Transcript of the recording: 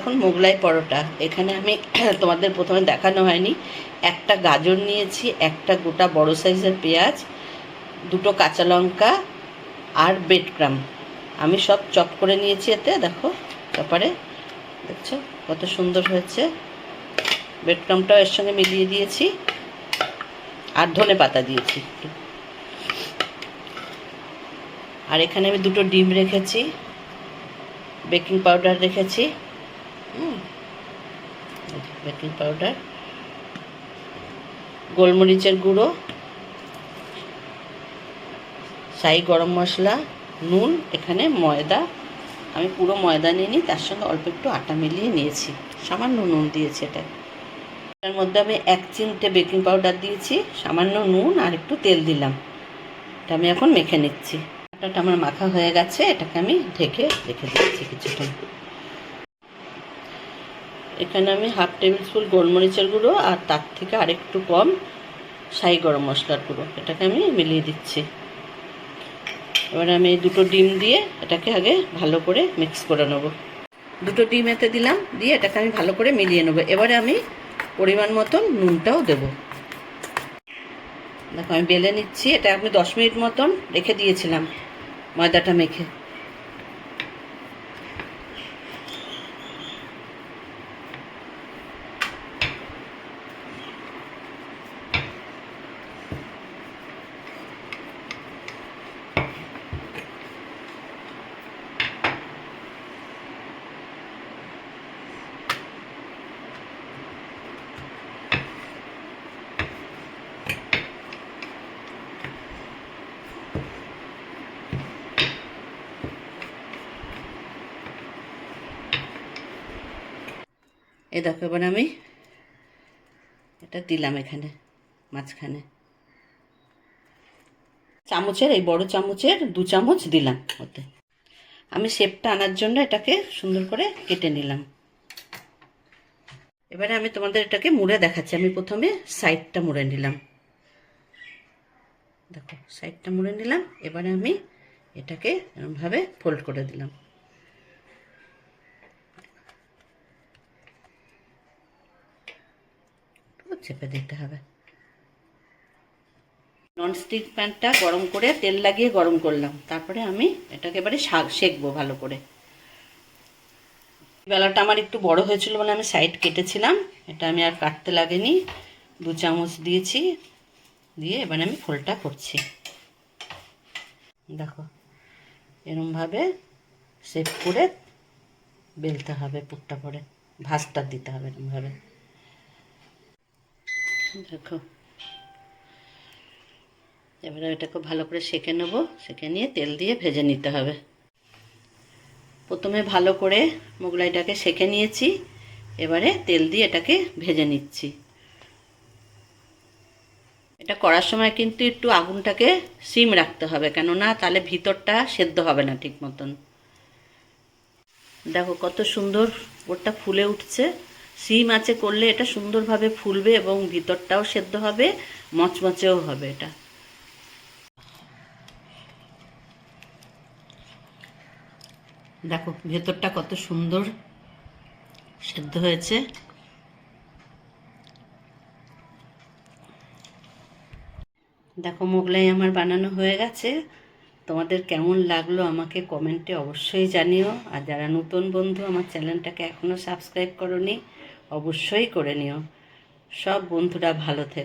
এখন মোগলাই পরোটা। এখানে আমি তোমাদের প্রথমে দেখানো হয়নি, একটা গাজর নিয়েছি, একটা গোটা বড় সাইজের পেঁয়াজ, দুটো কাঁচা লঙ্কা আর ব্রেড ক্রাম্ব আমি সব চপ করে নিয়েছি। এতে দেখো তারপরে দেখছো কত সুন্দর হয়েছে। ব্রেড ক্রাম্বটাও এর সঙ্গে মিলিয়ে দিয়েছি আর ধনে পাতা দিয়েছি। আর এখানে আমি দুটো ডিম রেখেছি, বেকিং পাউডার রেখেছি, বেকিং পাউডার, গোলমরিচের গুঁড়ো, শাহি গরম মশলা, নুন, এখানে ময়দা আমি পুরো ময়দা নিইনি, তার সঙ্গে অল্প একটু আটা মিলিয়ে নিয়েছি, সামান্য নুন দিয়েছি। এটার মধ্যে আমি 1 চিমটে বেকিং পাউডার দিয়েছি, সামান্য নুন আর একটু তেল দিলাম। এটা আমি এখন মেখে নিচ্ছি। আটাটা আমার মাখা হয়ে গেছে, এটাকে আমি ঢেকে রেখে দিচ্ছি কিছুক্ষণ। এখানে আমি 1/2 টেবিল স্পুন গোলমরিচের গুঁড়ো আর তার থেকে আরেকটু কম শাহি গরম মশলার গুঁড়ো এটাকে আমি মিলিয়ে দিচ্ছি। এবারে আমি এই দুটো ডিম দিয়ে এটাকে আগে ভালো করে মিক্স করে নেব। দুটো ডিম এতে দিলাম, দিয়ে এটাকে আমি ভালো করে মিলিয়ে নেব। এবারে আমি পরিমাণ মতন নুনটাও দেব। দেখো আমি বেলে নিচ্ছি। এটা আমি 10 মিনিট মতন রেখে দিয়েছিলাম ময়দাটা মেখে। এই দেখো এবার আমি এটা দিলাম এখানে মাঝখানে, চামচের এই বড় চামচের 2 চামচ দিলাম ওতে। আমি শেপটা আনার জন্য এটাকে সুন্দর করে কেটে নিলাম। এবারে আমি তোমাদের এটাকে মুড়ে দেখাচ্ছি। আমি প্রথমে সাইডটা মুড়ে নিলাম, দেখো সাইডটা মুড়ে নিলাম। এবারে আমি এটাকে এরকমভাবে ফোল্ড করে দিলাম। চেপে দিতে হবে। ননস্টিক প্যানটা গরম করে তেল লাগিয়ে গরম করলাম, তারপরে আমি এটাকে এবারে সেঁকবো ভালো করে। বেলাটা আমার একটু বড় হয়েছিল বলে আমি সাইড কেটেছিলাম, এটা আমি আর কাটতে লাগেনি। 2 চামচ দিয়েছি, দিয়ে এবারে আমি ফোল্ডটা করছি। দেখো এরমভাবে শেপ করে বেলতে হবে, পুরটা করে ভাঁজটা দিতে হবে এরমভাবে। দেখো এবারে এটাকে ভালো করে সেঁকে নেব, সেঁকে নিয়ে তেল দিয়ে ভেজে নিতে হবে। প্রথমে ভালো করে মোগলাইটাকে সেঁকে নিয়েছি, এবারে তেল দিয়ে এটাকে ভেজে নিচ্ছি। এটা করার সময় কিন্তু একটু আগুনটাকে সিম রাখতে হবে, কেননা তাহলে ভিতরটা সেদ্ধ হবে না ঠিক মতন। দেখো কত সুন্দর ওটা ফুলে উঠছে। সিম আঁচে করলে এটা সুন্দরভাবে ফুলবে এবং ভিতরটাও সেদ্ধ হবে, মচমচেও হবে এটা। দেখো ভেতরটা কত সুন্দর সেদ্ধ হয়েছে। দেখো মোগলাই আমার বানানো হয়ে গেছে। তোমাদের কেমন লাগলো আমাকে কমেন্টে অবশ্যই জানিও। আর যারা নতুন বন্ধু আমার চ্যানেলটাকে এখনও সাবস্ক্রাইব করোনি অবশ্যই করে নিও। সব বন্ধুরা ভালো থেকো।